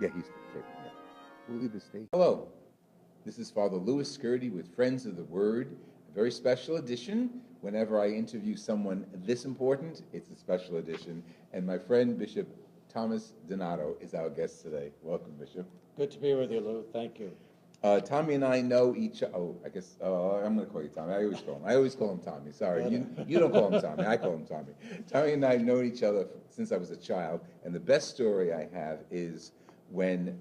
Yeah, he's taking it. We'll leave the stage. Hello, this is Father Louis Skirty with Friends of the Word, a very special edition. Whenever I interview someone this important, it's a special edition. And my friend Bishop Thomas Donato is our guest today. Welcome, Bishop. Good to be with you, Lou. Thank you. Tommy and I know each. Oh, I guess I'm going to call you Tommy. I always call him Tommy. Sorry, you don't call him Tommy. I call him Tommy. Tommy and I know each other since I was a child, and the best story I have is when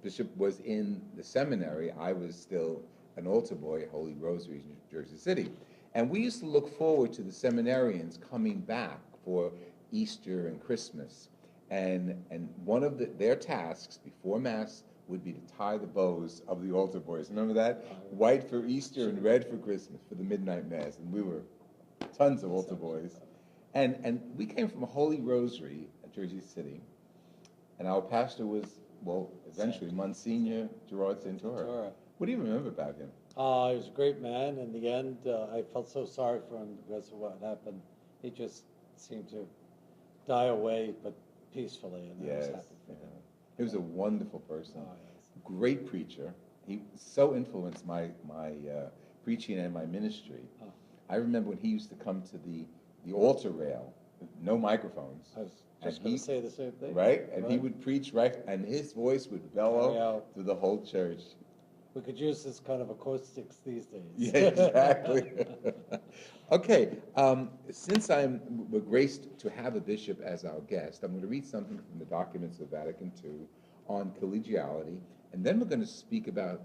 Bishop was in the seminary. I was still an altar boy at Holy Rosary, New Jersey City, and we used to look forward to the seminarians coming back for Easter and Christmas, and one of their tasks before Mass would be to tie the bows of the altar boys. Remember that? White for Easter and red for Christmas, for the midnight Mass. And we were tons of altar boys. And we came from Holy Rosary at Jersey City. And our pastor was, well, eventually Monsignor Gerard Santora. What do you remember about him? He was a great man. In the end, I felt so sorry for him because of what happened. He just seemed to die away, but peacefully. And I was happy for him. He was a wonderful person, yes. Great preacher. He so influenced my preaching and my ministry. I remember when he used to come to the altar rail, no microphones. I was just going to say the same thing. Right? And he would preach right, and his voice would bellow through the whole church. We could use this kind of acoustics these days. Yeah, exactly. Okay, since we're graced to have a bishop as our guest, I'm going to read something from the documents of Vatican II on collegiality, and then we're going to speak about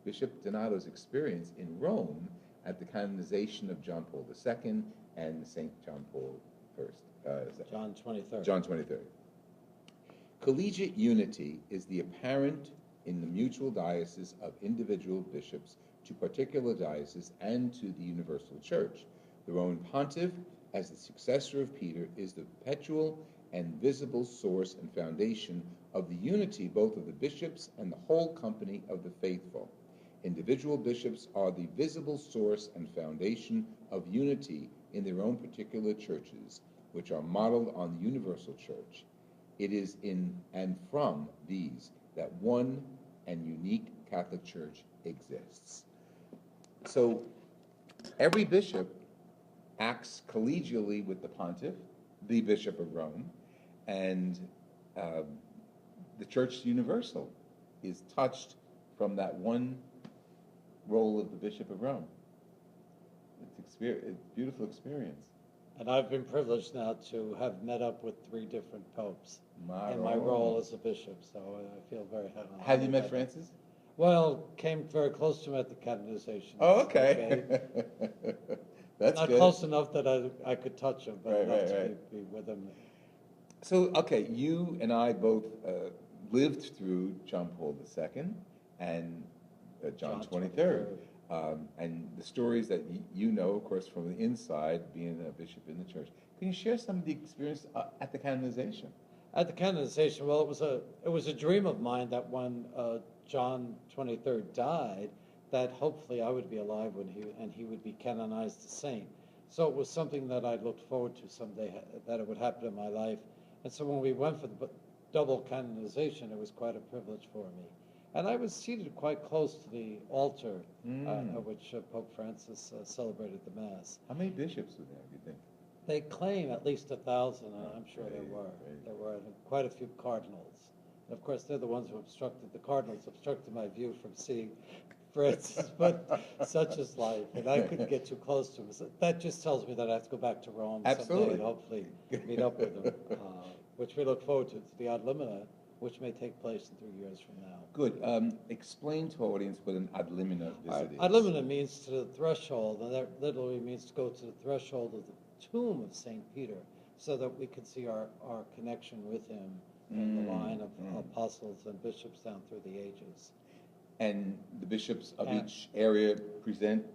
Bishop Donato's experience in Rome at the canonization of John Paul II and St. John Paul I. John 23rd. John 23rd. Collegiate unity is the apparent in the mutual diocese of individual bishops to particular dioceses and to the universal church. The Roman pontiff, as the successor of Peter, is the perpetual and visible source and foundation of the unity both of the bishops and the whole company of the faithful. Individual bishops are the visible source and foundation of unity in their own particular churches, which are modeled on the universal church. It is in and from these that one and unique Catholic Church exists. So every bishop acts collegially with the pontiff, the Bishop of Rome, and the Church Universal is touched from that one role of the Bishop of Rome. It's a beautiful experience. And I've been privileged now to have met up with 3 different popes in my role as a bishop, so I feel very happy. Have you met Francis? Well, came very close to him at the canonization. Oh, okay. That's not good. close enough that I could touch him, but enough to be with him. So, okay, you and I both lived through John Paul II and John 23rd. And the stories that you know, of course, from the inside, being a bishop in the church. Can you share some of the experience at the canonization? At the canonization, well, it was a dream of mine that when John 23rd died, that hopefully I would be alive when he would be canonized a saint. So it was something that I looked forward to someday, that it would happen in my life. And so when we went for the double canonization, it was quite a privilege for me. And I was seated quite close to the altar at which Pope Francis celebrated the Mass. How many bishops were there, do you think? They claim at least 1,000, and I'm sure there were. There were quite a few cardinals. And of course, they're the ones who obstructed. The cardinals obstructed my view from seeing Francis, but such is life. And I couldn't get too close to him. So that just tells me that I have to go back to Rome someday and hopefully meet up with him, which we look forward to. It's the Ad Limina, which may take place in 3 years from now. Good. Explain to our audience what an ad limina visit is. Ad limina means to the threshold, and that literally means to go to the threshold of the tomb of St. Peter so that we can see our connection with him in the line of apostles and bishops down through the ages. And the bishops of each area present?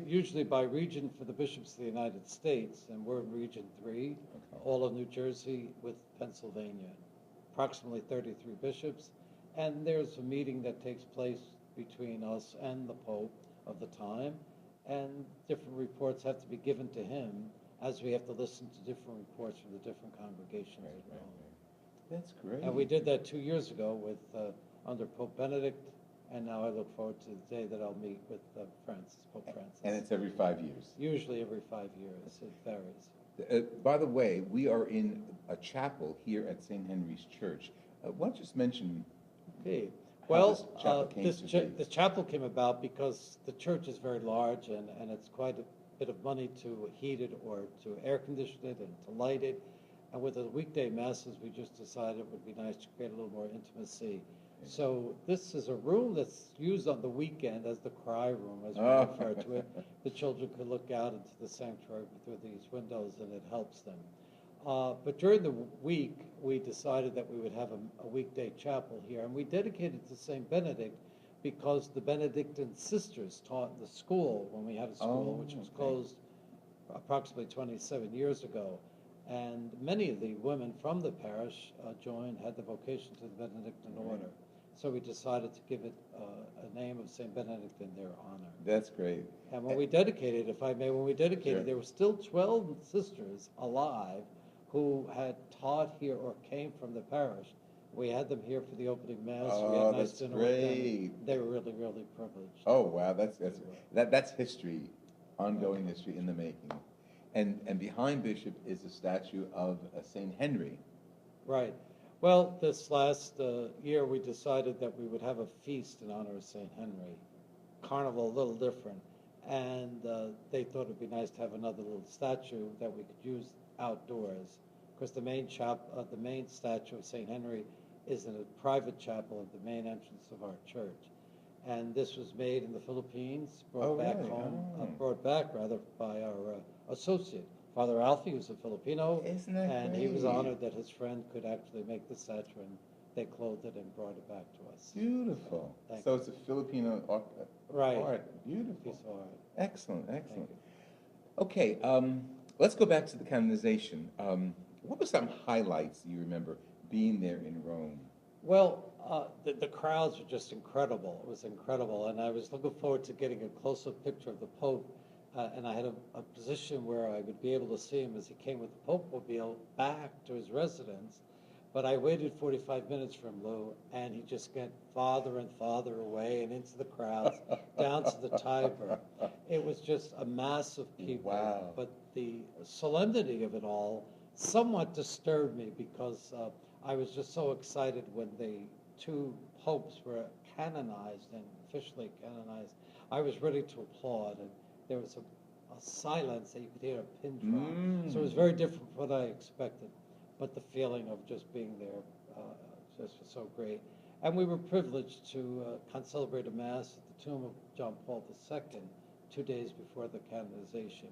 Usually by region for the bishops of the United States, and we're in Region 3, all of New Jersey with Pennsylvania. Approximately 33 bishops, and there's a meeting that takes place between us and the Pope of the time, and different reports have to be given to him as we have to listen to different reports from the different congregations. That's great. And we did that 2 years ago with under Pope Benedict, and now I look forward to the day that I'll meet with Pope Francis. And it's every 5 years. Usually every 5 years. It varies. By the way, we are in a chapel here at St. Henry's Church. Why don't you just mention Okay. how Well, this chapel came to be? this chapel came about because the church is very large, and it's quite a bit of money to heat it or to air condition it and to light it. And with the weekday masses, we just decided it would be nice to create a little more intimacy. So this is a room that's used on the weekend as the cry room, as we refer to it. The children could look out into the sanctuary through these windows, and it helps them. But during the week, we decided that we would have a weekday chapel here, and we dedicated it to St. Benedict because the Benedictine sisters taught in the school when we had a school, which was closed approximately 27 years ago. And many of the women from the parish had the vocation to the Benedictine order. So we decided to give it a name of St. Benedict in their honor. That's great. And when we dedicated, if I may, Sure. there were still 12 sisters alive who had taught here or came from the parish. We had them here for the opening mass. We had a nice That's dinner with them. great. They were really, really privileged. Oh, wow, that's history, ongoing history in the making. And behind Bishop is a statue of St. Henry. Right. Well, this last year we decided that we would have a feast in honor of St. Henry. Carnival, a little different. And they thought it would be nice to have another little statue that we could use outdoors. Because the main statue of St. Henry is in a private chapel at the main entrance of our church. And this was made in the Philippines, brought back by our associate, Father Alfie, who's a Filipino. Isn't that And great? he was honored that his friend could actually make the statue, and they clothed it and brought it back to us. Beautiful. Thank So you. it's a Filipino art. Right. Beautiful. Piece of art. Excellent, Thank excellent. you. Okay, let's go back to the canonization. What were some highlights you remember being there in Rome? Well, the crowds were just incredible. It was incredible, and I was looking forward to getting a close-up picture of the Pope. And I had a position where I would be able to see him as he came with the Pope-mobile back to his residence. But I waited 45 minutes for him, Lou, and he just got farther and farther away and into the crowds, down to the Tiber. It was just a mass of people. Wow. But the solemnity of it all somewhat disturbed me because I was just so excited when the two popes were canonized and officially canonized. I was ready to applaud, and there was a silence that you could hear a pin drop. So it was very different from what I expected, but the feeling of just being there just was so great. And we were privileged to celebrate a mass at the tomb of John Paul II 2 days before the canonization.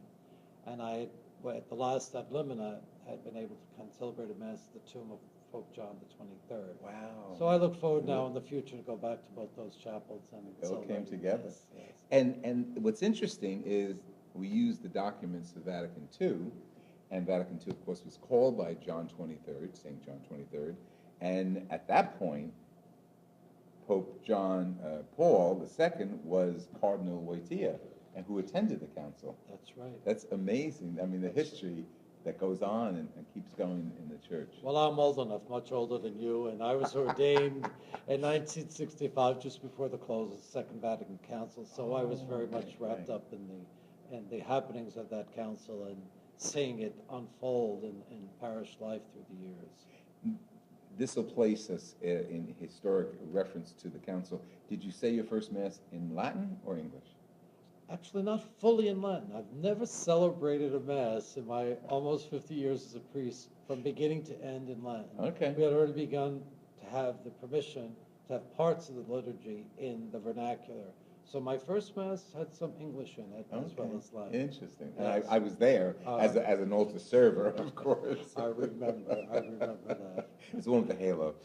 And I, at the last ad limina, had been able to celebrate a mass at the tomb of Pope John the 23rd. Wow. So I look forward now in the future to go back to both those chapels and It all came celebrate. together. Yes. And what's interesting is we use the documents of Vatican II, and Vatican II, of course, was called by John 23rd, St. John 23rd, and at that point, Pope John Paul II was Cardinal Wojtyła, and who attended the council. That's right. That's amazing. I mean, the history that goes on and keeps going in the church. Well, I'm old enough, much older than you, and I was ordained in 1965, just before the close of the Second Vatican Council. So I was very much wrapped up in the happenings of that council and seeing it unfold in parish life through the years. This will place us in historic reference to the council. Did you say your first mass in Latin or English? Actually, not fully in Latin. I've never celebrated a mass in my almost 50 years as a priest from beginning to end in Latin. Okay. We had already begun to have the permission to have parts of the liturgy in the vernacular. So my first mass had some English in it as well as Latin. Interesting. Yes. And I was there as an altar server, of course. I remember that. It's the one with the halo.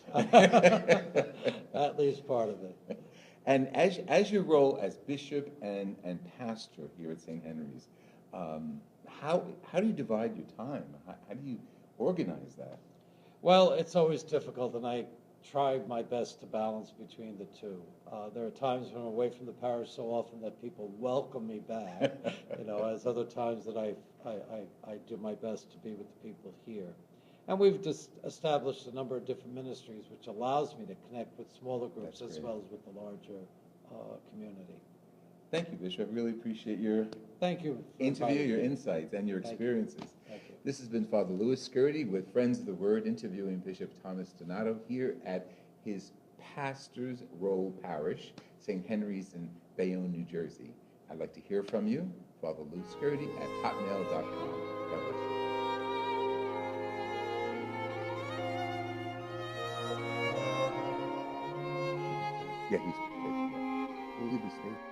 At least part of it. And as your role as bishop and pastor here at St. Henry's, how do you divide your time? How do you organize that? Well, it's always difficult, and I try my best to balance between the two. There are times when I'm away from the parish so often that people welcome me back, as other times that I do my best to be with the people here. And we've just established a number of different ministries, which allows me to connect with smaller groups That's as great. well as with the larger community. Thank you, Bishop. I really appreciate your Thank you. for interview, inviting your me. insights, and your Thank you. experiences. Thank you. This has been Father Louis Scurti with Friends of the Word interviewing Bishop Thomas Donato here at his Pastor's Row Parish, St. Henry's in Bayonne, New Jersey. I'd like to hear from you, Father Louis Scurti at hotmail.com. God bless you. Yeah, he's. We'll leave the stage.